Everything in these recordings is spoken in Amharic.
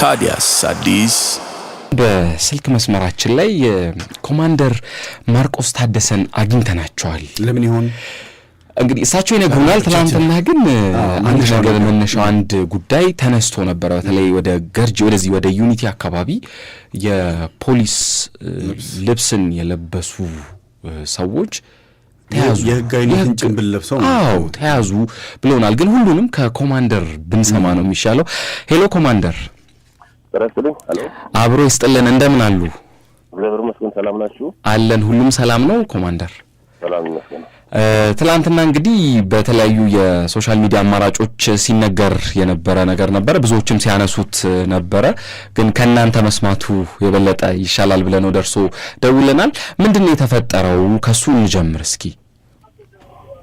ታዲያስ አዲስ በስልክ መስመራችን ላይ ኮማንደር ማርቆስ ታደሰን አግኝተናቸዋል። ለምን ይሆን እንግዲህ እሳቸው ይነግሩናል። ትላንትና ግን አንድ ነገር መነሻው አንድ ጉዳይ ተነስቶ ነበር። በተለይ ወደ ገርጂ ወደዚህ ወደ ዩኒቲ አካባቢ የፖሊስ ልብስን የለበሱ ሰዎች ተያዙ። የህጋዊነትን ጭንብል ለብሰው ተያዙ ብለውናል። ግን ሁሉንም ከኮማንደር ብንሰማ ነው የሚሻለው። ሄሎ ኮማንደር። ተረስተልኝ አሎ አብሮ ይስጥልን። እንደምን አሉ? እግዚአብሔር ይመስገን። ሰላም ናችሁ? አለን። ሁሉም ሰላም ነው ኮማንደር? ሰላም ይመስገን። ትላንትና እንግዲህ በተለያዩ የሶሻል ሚዲያ አማራጮች ሲነገር የነበረ ነገር ነበር፣ ብዙዎችም ሲያነሱት ነበረ። ግን ከናንተ መስማቱ የበለጠ ይሻላል ብለን ነው ደርሶ ደውለናል። ምንድነው የተፈጠረው? ከሱ እንጀምር እስኪ።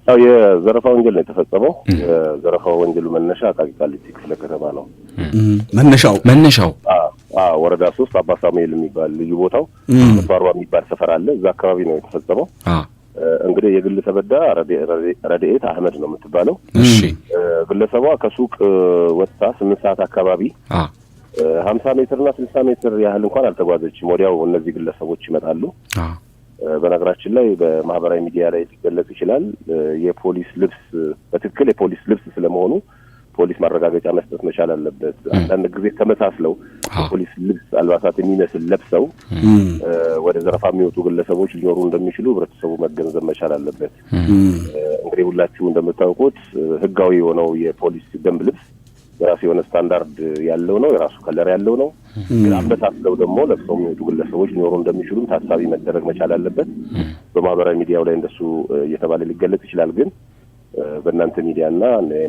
ያው የዘረፋ ወንጀል ነው የተፈጸመው። የዘረፋ ወንጀሉ መነሻ አቃቂ ቃሊቲ ክፍለ ከተማ ነው። መነሻው ወረዳ 3 አባ ሳሙኤል የሚባል ልዩ ቦታው 40 የሚባል ሰፈር አለ። እዛ አካባቢ ነው የተፈጸመው። እንግዲህ የግል ተበዳ ረድኤት አህመድ ነው የምትባለው። እሺ ግለሰቧ ከሱቅ ወጥታ 8 ሰዓት አካባቢ 50 ሜትርና 60 ሜትር ያህል እንኳን አልተጓዘችም። ወዲያው እነዚህ ግለሰቦች ይመጣሉ። በነገራችን ላይ በማህበራዊ ሚዲያ ላይ ሊገለጽ ይችላል። የፖሊስ ልብስ በትክክል የፖሊስ ልብስ ስለመሆኑ ፖሊስ ማረጋገጫ መስጠት መቻል አለበት። አንዳንድ ጊዜ ተመሳስለው የፖሊስ ልብስ አልባሳት የሚመስል ለብሰው ወደ ዘረፋ የሚወጡ ግለሰቦች ሊኖሩ እንደሚችሉ ህብረተሰቡ መገንዘብ መቻል አለበት። እንግዲህ ሁላችሁ እንደምታውቁት ህጋዊ የሆነው የፖሊስ ደንብ ልብስ የራሱ የሆነ ስታንዳርድ ያለው ነው፣ የራሱ ከለር ያለው ነው። ግን አመሳስለው ደግሞ ለብሰው የሚወጡ ግለሰቦች ሊኖሩ እንደሚችሉም ታሳቢ መደረግ መቻል አለበት። በማህበራዊ ሚዲያው ላይ እንደሱ እየተባለ ሊገለጽ ይችላል። ግን በእናንተ ሚዲያና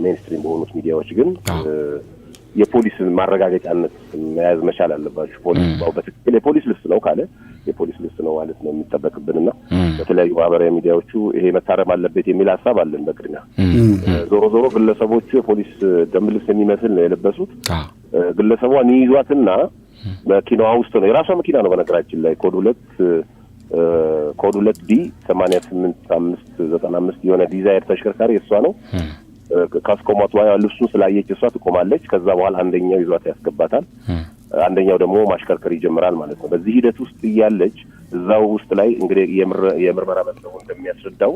ሜንስትሪም በሆኑት ሚዲያዎች ግን የፖሊስን ማረጋገጫነት መያዝ መቻል አለባችሁ። ፖሊስ በትክክል የፖሊስ ልብስ ነው ካለ የፖሊስ ልብስ ነው ማለት ነው የሚጠበቅብንና በተለያዩ ማህበራዊ ሚዲያዎቹ ይሄ መታረም አለበት የሚል ሀሳብ አለን። በቅድሚያ ዞሮ ግለሰቦቹ የፖሊስ ደንብ ልብስ የሚመስል ነው የለበሱት። ግለሰቧን ይይዟትና መኪናዋ ውስጥ ነው፣ የራሷ መኪና ነው በነገራችን ላይ ኮድ 2D 88595 የሆነ ዲዛይር ተሽከርካሪ እሷ ነው። ካስቆሟት ልብሱን ስላየች እሷ ትቆማለች። ከዛ በኋላ አንደኛው ይዟት ያስገባታል። አንደኛው ደግሞ ማሽከርከር ይጀምራል ማለት ነው። በዚህ ሂደት ውስጥ እያለች እዛው ውስጥ ላይ እንግዲህ የምርመራ መዝገቡ እንደሚያስረዳው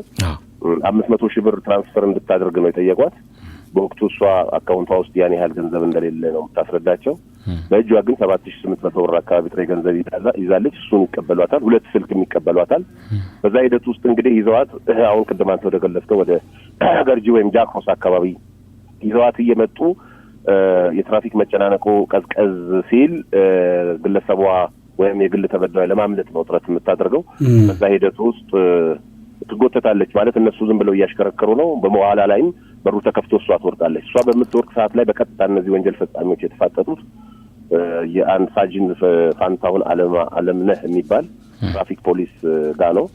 500 ሺህ ብር ትራንስፈር እንድታደርግ ነው የጠየቋት። በወቅቱ እሷ አካውንቷ ውስጥ ያን ያህል ገንዘብ እንደሌለ ነው የምታስረዳቸው። በእጇ ግን 7800 ብር አካባቢ ጥሬ ገንዘብ ይዛለች። እሱን ይቀበሏታል። 2 ስልክም ይቀበሏታል። በዛ ሂደት ውስጥ እንግዲህ ይዘዋት አሁን ቅድም አንተ ወደ ገለጽከው ወደ ገርጂ ወይም ጃክሮስ አካባቢ ይዘዋት እየመጡ የትራፊክ መጨናነቁ ቀዝቀዝ ሲል ግለሰቧ ወይም የግል ተበዳይ ለማምለጥ ነው ጥረት የምታደርገው። በዛ ሂደት ውስጥ ትጎተታለች ማለት እነሱ ዝም ብለው እያሽከረከሩ ነው። በመዋላ ላይም በሩ ተከፍቶ እሷ ትወርቃለች። እሷ በምትወርቅ ሰዓት ላይ በቀጥታ እነዚህ ወንጀል ፈጻሚዎች የተፋጠጡት የአንድ ሳጅን ፋንታሁን አለምነህ የሚባል ትራፊክ ፖሊስ ጋር ነው።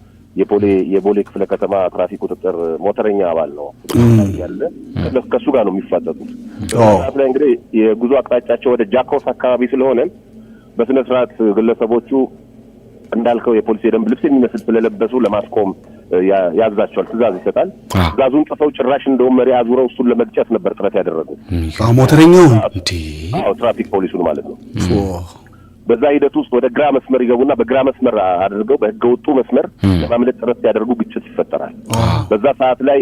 የቦሌ ክፍለ ከተማ ትራፊክ ቁጥጥር ሞተረኛ አባል ነው ያለ። ከሱ ጋር ነው የሚፋጠጡት። ሰዓት ላይ እንግዲህ የጉዞ አቅጣጫቸው ወደ ጃክሮስ አካባቢ ስለሆነ በስነ ስርዓት ግለሰቦቹ እንዳልከው የፖሊስ የደንብ ልብስ የሚመስል ስለለበሱ ለማስቆም ያዛቸዋል፣ ትእዛዝ ይሰጣል። ትእዛዙን ጽፈው ጭራሽ እንደውም መሪ አዙረው እሱን ለመግጨት ነበር ጥረት ያደረጉት። ሞተረኛው ትራፊክ ፖሊሱን ማለት ነው። በዛ ሂደት ውስጥ ወደ ግራ መስመር ይገቡና በግራ መስመር አድርገው በህገወጡ መስመር ለማምለጥ ጥረት ሲያደርጉ ግጭት ይፈጠራል። በዛ ሰዓት ላይ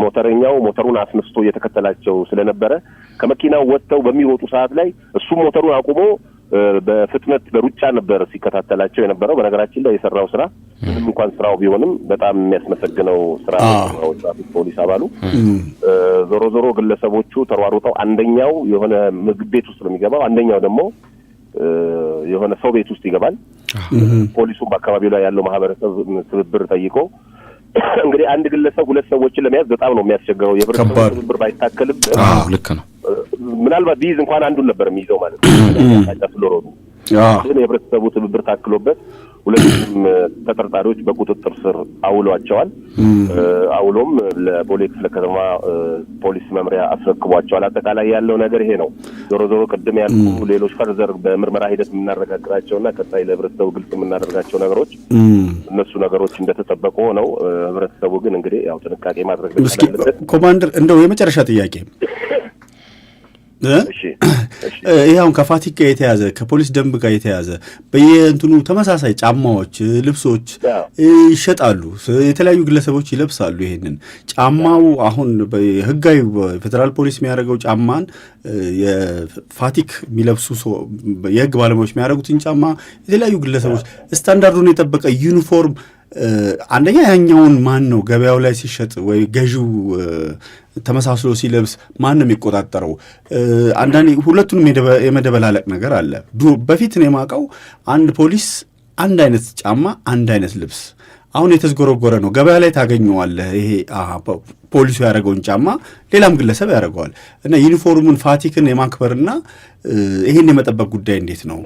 ሞተረኛው ሞተሩን አስነስቶ እየተከተላቸው ስለነበረ ከመኪናው ወጥተው በሚሮጡ ሰዓት ላይ እሱም ሞተሩን አቁሞ በፍጥነት በሩጫ ነበር ሲከታተላቸው የነበረው። በነገራችን ላይ የሰራው ስራ ምንም እንኳን ስራው ቢሆንም በጣም የሚያስመሰግነው ስራ ነው ትራፊክ ፖሊስ አባሉ። ዞሮ ግለሰቦቹ ተሯሩጠው አንደኛው የሆነ ምግብ ቤት ውስጥ ነው የሚገባው፣ አንደኛው ደግሞ የሆነ ሰው ቤት ውስጥ ይገባል። ፖሊሱም በአካባቢው ላይ ያለው ማህበረሰብ ትብብር ጠይቆ እንግዲህ አንድ ግለሰብ 2 ሰዎችን ለመያዝ በጣም ነው የሚያስቸግረው። የህብረተሰቡ ትብብር ባይታከልም ልክ ነው። ምናልባት ቢይዝ እንኳን አንዱን ነበር የሚይዘው ማለት ነው። ስለሮዱ ግን የህብረተሰቡ ትብብር ታክሎበት 2 ተጠርጣሪዎች በቁጥጥር ስር አውሏቸዋል። አውሎም ለቦሌ ክፍለ ከተማ ፖሊስ መምሪያ አስረክቧቸዋል። አጠቃላይ ያለው ነገር ይሄ ነው። ዞሮ ቅድም ያልኩ ሌሎች ፈርዘር በምርመራ ሂደት የምናረጋግራቸውና ቀጣይ ለህብረተሰቡ ግልጽ የምናደርጋቸው ነገሮች እነሱ ነገሮች እንደተጠበቁ ሆነው ህብረተሰቡ ግን እንግዲህ ያው ጥንቃቄ ማድረግ አለበት። ኮማንደር እንደው የመጨረሻ ጥያቄ ይሄ አሁን ከፋቲክ ጋር የተያዘ ከፖሊስ ደንብ ጋር የተያዘ በየእንትኑ ተመሳሳይ ጫማዎች፣ ልብሶች ይሸጣሉ። የተለያዩ ግለሰቦች ይለብሳሉ። ይሄንን ጫማው አሁን ህጋዊ ፌደራል ፖሊስ የሚያደርገው ጫማን የፋቲክ የሚለብሱ የህግ ባለሙያዎች የሚያደርጉትን ጫማ የተለያዩ ግለሰቦች ስታንዳርዱን የጠበቀ ዩኒፎርም አንደኛ ያኛውን ማን ነው ገበያው ላይ ሲሸጥ ወይ ገዢው ተመሳስሎ ሲለብስ ማን ነው የሚቆጣጠረው? አንዳንዴ ሁለቱንም የመደበላለቅ ነገር አለ። በፊት ነው የማውቀው አንድ ፖሊስ አንድ አይነት ጫማ አንድ አይነት ልብስ አሁን የተዝጎረጎረ ነው። ገበያ ላይ ታገኘዋለህ። ይሄ ፖሊሱ ያደረገውን ጫማ ሌላም ግለሰብ ያደርገዋል እና ዩኒፎርሙን ፋቲክን የማክበርና ይሄን የመጠበቅ ጉዳይ እንዴት ነው?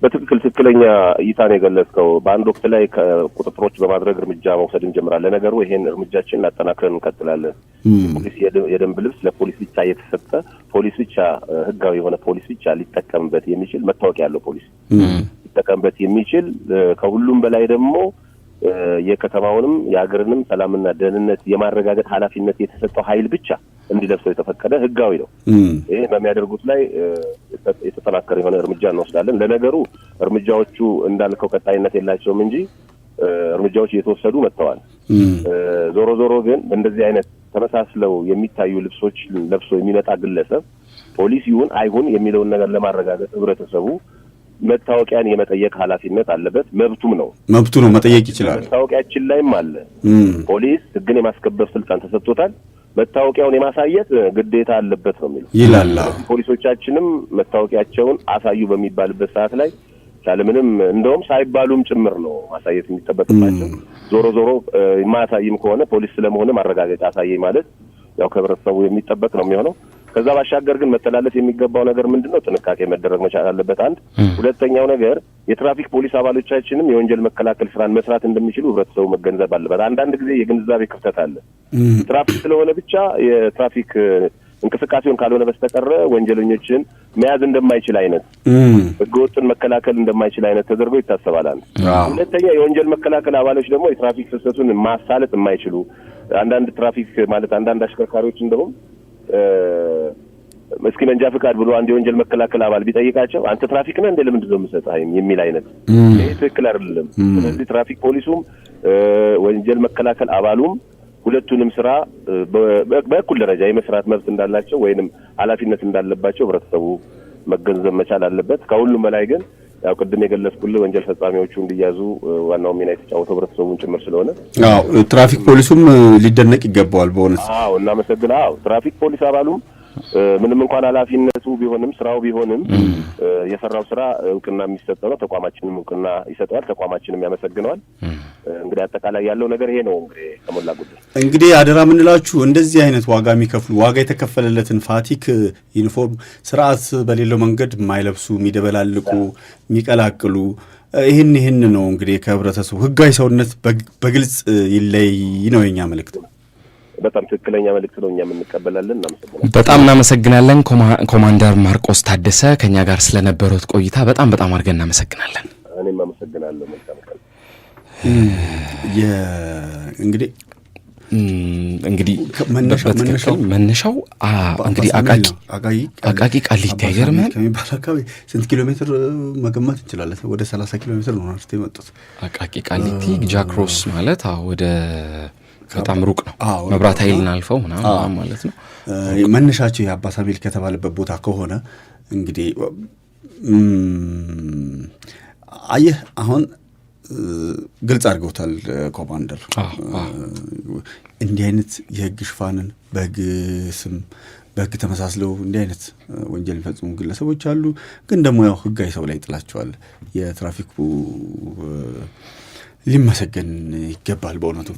በትክክል ትክክለኛ እይታን የገለጽከው። በአንድ ወቅት ላይ ቁጥጥሮች በማድረግ እርምጃ መውሰድ እንጀምራለን። ለነገሩ ይሄን እርምጃችንን አጠናክረን እንቀጥላለን። ፖሊስ የደንብ ልብስ ለፖሊስ ብቻ የተሰጠ ፖሊስ ብቻ ህጋዊ የሆነ ፖሊስ ብቻ ሊጠቀምበት የሚችል መታወቂያ ያለው ፖሊስ ሊጠቀምበት የሚችል ከሁሉም በላይ ደግሞ የከተማውንም የሀገርንም ሰላምና ደህንነት የማረጋገጥ ኃላፊነት የተሰጠው ኃይል ብቻ እንዲለብሰው የተፈቀደ ህጋዊ ነው። ይሄ በሚያደርጉት ላይ የተጠናከረ የሆነ እርምጃ እንወስዳለን። ለነገሩ እርምጃዎቹ እንዳልከው ቀጣይነት የላቸውም እንጂ እርምጃዎች እየተወሰዱ መጥተዋል። ዞሮ ዞሮ ግን በእንደዚህ አይነት ተመሳስለው የሚታዩ ልብሶች ለብሶ የሚመጣ ግለሰብ ፖሊስ ይሁን አይሁን የሚለውን ነገር ለማረጋገጥ ህብረተሰቡ መታወቂያን የመጠየቅ ኃላፊነት አለበት። መብቱም ነው መጠየቅ ይችላል። መታወቂያችን ላይም አለ። ፖሊስ ህግን የማስከበር ስልጣን ተሰጥቶታል። መታወቂያውን የማሳየት ግዴታ አለበት ነው የሚለው ይላል። ፖሊሶቻችንም መታወቂያቸውን አሳዩ በሚባልበት ሰዓት ላይ ያለምንም እንደውም ሳይባሉም ጭምር ነው ማሳየት የሚጠበቅባቸው። ዞሮ ዞሮ የማያሳይም ከሆነ ፖሊስ ስለመሆነ ማረጋገጫ አሳየኝ ማለት ያው ከህብረተሰቡ የሚጠበቅ ነው የሚሆነው። ከዛ ባሻገር ግን መተላለፍ የሚገባው ነገር ምንድነው? ጥንቃቄ መደረግ መቻል አለበት። አንድ ሁለተኛው ነገር የትራፊክ ፖሊስ አባሎቻችንም የወንጀል መከላከል ስራን መስራት እንደሚችሉ ህብረተሰቡ መገንዘብ አለበት። አንዳንድ ጊዜ የግንዛቤ ክፍተት አለ። ትራፊክ ስለሆነ ብቻ የትራፊክ እንቅስቃሴውን ካልሆነ በስተቀር ወንጀለኞችን መያዝ እንደማይችል አይነት ህገወጥን መከላከል እንደማይችል አይነት ተደርጎ ይታሰባል። ሁለተኛ የወንጀል መከላከል አባሎች ደግሞ የትራፊክ ፍሰቱን ማሳለጥ የማይችሉ አንዳንድ ትራፊክ ማለት አንዳንድ አሽከርካሪዎች እንደውም እስኪ መንጃ ፍቃድ ብሎ አንድ የወንጀል መከላከል አባል ቢጠይቃቸው አንተ ትራፊክ ነህ እንደ ለምንድን ነው የምሰጥህ የሚል አይነት ይሄ ትክክል አይደለም። ስለዚህ ትራፊክ ፖሊሱም ወንጀል መከላከል አባሉም ሁለቱንም ስራ በእኩል ደረጃ የመስራት መብት እንዳላቸው ወይንም ኃላፊነት እንዳለባቸው ህብረተሰቡ መገንዘብ መቻል አለበት። ከሁሉም በላይ ግን ያው ቅድም የገለጽኩልህ ወንጀል ፈጻሚዎቹ እንዲያዙ ዋናው ሚና የተጫወተው ህብረተሰቡን ጭምር ስለሆነ ትራፊክ ፖሊሱም ሊደነቅ ይገባዋል። በእውነት እናመሰግናለን። ትራፊክ ፖሊስ አባሉም ምንም እንኳን ኃላፊነቱ ቢሆንም ስራው ቢሆንም የሰራው ስራ እውቅና የሚሰጠው ነው። ተቋማችንም እውቅና ይሰጠዋል፣ ተቋማችንም ያመሰግነዋል። እንግዲህ አጠቃላይ ያለው ነገር ይሄ ነው። ከሞላ ጎደል እንግዲህ አደራ የምንላችሁ እንደዚህ አይነት ዋጋ የሚከፍሉ ዋጋ የተከፈለለትን ፋቲክ ዩኒፎርም ስርዓት በሌለው መንገድ የማይለብሱ የሚደበላልቁ፣ የሚቀላቅሉ ይህን ነው እንግዲህ ከህብረተሰቡ ህጋዊ ሰውነት በግልጽ ይለይ ነው የኛ መልእክት። በጣም ትክክለኛ መልእክት ነው። እኛም እንቀበላለን። እናመሰግናለን። በጣም እናመሰግናለን ኮማንደር ማርቆስ ታደሰ ከኛ ጋር ስለነበሩት ቆይታ በጣም አድርገን እናመሰግናለን። እኔም አመሰግናለሁ። መልካም ቀን። እንግዲህ መነሻው እንግዲህ አቃቂ ቃሊቲ አይገርምም? ከሚባል አካባቢ ስንት ኪሎ ሜትር መገመት እንችላለን? ወደ 30 ኪሎ ሜትር ነው አርቴ የመጡት። አቃቂ ቃሊቲ ጃክሮስ ማለት ወደ በጣም ሩቅ ነው። መብራት ኃይልን አልፈው ምናምን ማለት ነው። መነሻቸው የአባ ሳሙኤል ከተባለበት ቦታ ከሆነ እንግዲህ አየህ አሁን ግልጽ አድርገውታል ኮማንደር። እንዲህ አይነት የህግ ሽፋንን በህግ ስም በህግ ተመሳስለው እንዲህ አይነት ወንጀል የሚፈጽሙ ግለሰቦች አሉ። ግን ደግሞ ያው ህጋዊ ሰው ላይ ጥላቸዋል። የትራፊኩ ሊመሰገን ይገባል በእውነቱ።